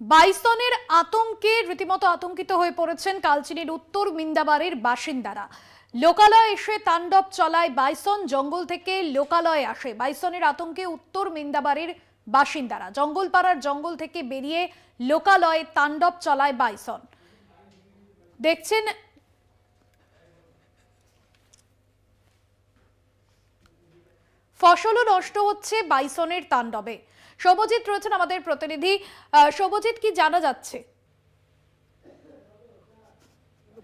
বাইসনের আতঙ্কে রীতিমতো আতঙ্কিত হয়ে পড়েছেন কালচিনির উত্তর মিন্দাবাড়ির বাসিন্দারা। লোকালয়ে এসে তাণ্ডব চলায় বাইসন। জঙ্গল থেকে লোকালয়ে আসে বাইসনের আতঙ্কে উত্তর মিন্দাবাড়ির বাসিন্দারা। জঙ্গলপাড়ার জঙ্গল থেকে বেরিয়ে লোকালয়ে তাণ্ডব চলায় বাইসন। দেখছেন ফসলও নষ্ট হচ্ছে বাইসনের তাণ্ডবে। সৌম্যজিৎ রয়েছেন আমাদের প্রতিনিধি। সৌম্যজিৎ, কি জানা যাচ্ছে?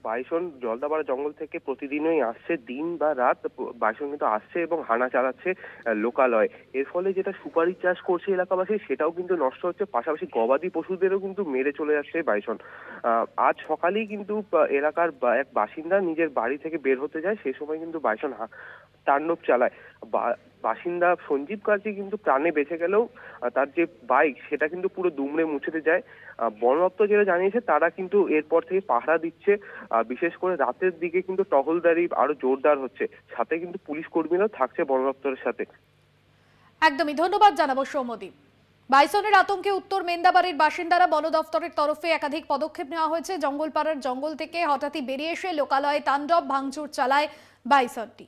বাইসন জলদাপাড়া জঙ্গল থেকে প্রতিদিনই আসছে, দিন বা রাত বাইসন কিন্তু আসছে এবং হানা চালাচ্ছে লোকালয়। এর ফলে যেটা সুপারি চাষ করছে এলাকাবাসী সেটাও কিন্তু নষ্ট হচ্ছে, পাশাপাশি গবাদি পশুদেরও কিন্তু মেরে চলে যাচ্ছে বাইসন। আজ সকালেই কিন্তু এলাকার এক বাসিন্দা নিজের বাড়ি থেকে বের হতে যায়, সে সময় কিন্তু বাইসন তাণ্ডব চালায়। বাসিন্দা সঞ্জীব কার্জি কিন্তু প্রাণে বেঁচে গেলেও তার যে বাইক সেটা কিন্তু পুরো দুমড়ে মুচড়ে যায়। বন দপ্তর যেটা জানিয়েছে তারা কিন্তু এরপর থেকে পাহারা দিচ্ছে, বিশেষ করে রাতের দিকে কিন্তু টহলদারি আরো জোরদার হচ্ছে, সাথে কিন্তু পুলিশ কর্মীরাও থাকছে বন দপ্তরের সাথে। একদমই ধন্যবাদ জানাবো সৌম্যদীপ। বাইসনের আতঙ্কে উত্তর মেন্দাবাড়ির বাসিন্দারা। বন দফতরের তরফে একাধিক পদক্ষেপ নেওয়া হয়েছে। জঙ্গলপাড়ার জঙ্গল থেকে হঠাৎই বেরিয়ে এসে লোকালয়ে তাণ্ডব ভাঙচুর চালায় বাইসনটি।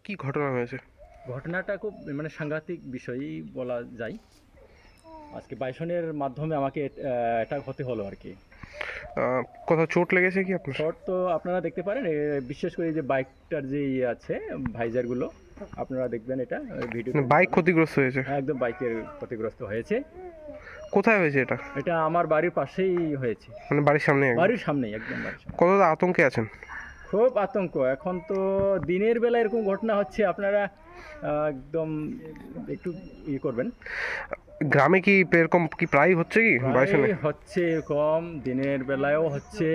কি ঘটনা হয়েছে? ঘটনাটা খুব সাংঘাতিক বিষয়ই বলা যায়। আজকে বাইসনের মাধ্যমে আমাকে এটা হতে হলো আর কি। কোথাও চোট লেগেছে কি আপনার? শর্ট তো আপনারা দেখতে পারেন, বিশেষ করে যে বাইকটার যে আছে ভাইজারগুলো আপনারা দেখবেন, এটা ভিডিও। বাইক ক্ষতিগ্রস্ত হয়েছে? একদম বাইকের ক্ষতিগ্রস্ত হয়েছে। কোথায় হয়েছে এটা? এটা আমার বাড়ির পাশেই হয়েছে, মানে বাড়ির সামনে? বাড়ির সামনেই, একদম বাড়ির সামনে। কতটা আতঙ্কে আছেন? খুব আতঙ্ক। এখন তো দিনের বেলা এরকম ঘটনা হচ্ছে, আপনারা একদম একটু করবেন। গ্রামে কি এরকম কি প্রায় হচ্ছে? কি বাইসনে হচ্ছে কম, দিনের বেলায়ও হচ্ছে।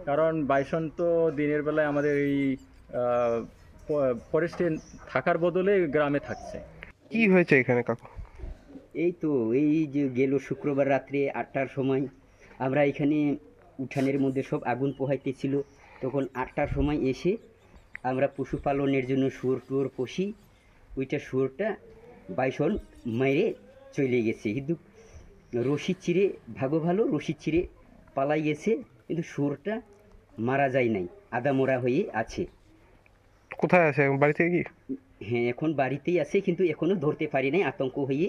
কারণ বাইসন তো দিনের বেলায় আমাদের এই ফরেস্টে থাকার বদলে গ্রামে থাকছে। কি হয়েছে এখানে কাকু? এই তো এই যে গেল শুক্রবার রাত্রে 8টার সময় আমরা এখানে উঠানের মধ্যে সব আগুন পোহাইতেছিল। তখন 8টার সময় এসে আমরা পশুপালনের জন্য শুয়োর টুয়োর পুষি, ওইটা শুয়োরটা বাইসন মেরে চলে গেছে। কিন্তু রশি চিরে ভালো রশি চিরে পালাই গেছে, কিন্তু শুয়োরটা মারা যায় নাই, আদা মরা হয়ে আছে। কোথায় আছে? বাড়িতে কি? হ্যাঁ, এখন বাড়িতেই আছে, কিন্তু এখনো ধরতে পারি নাই, আতঙ্ক হয়ে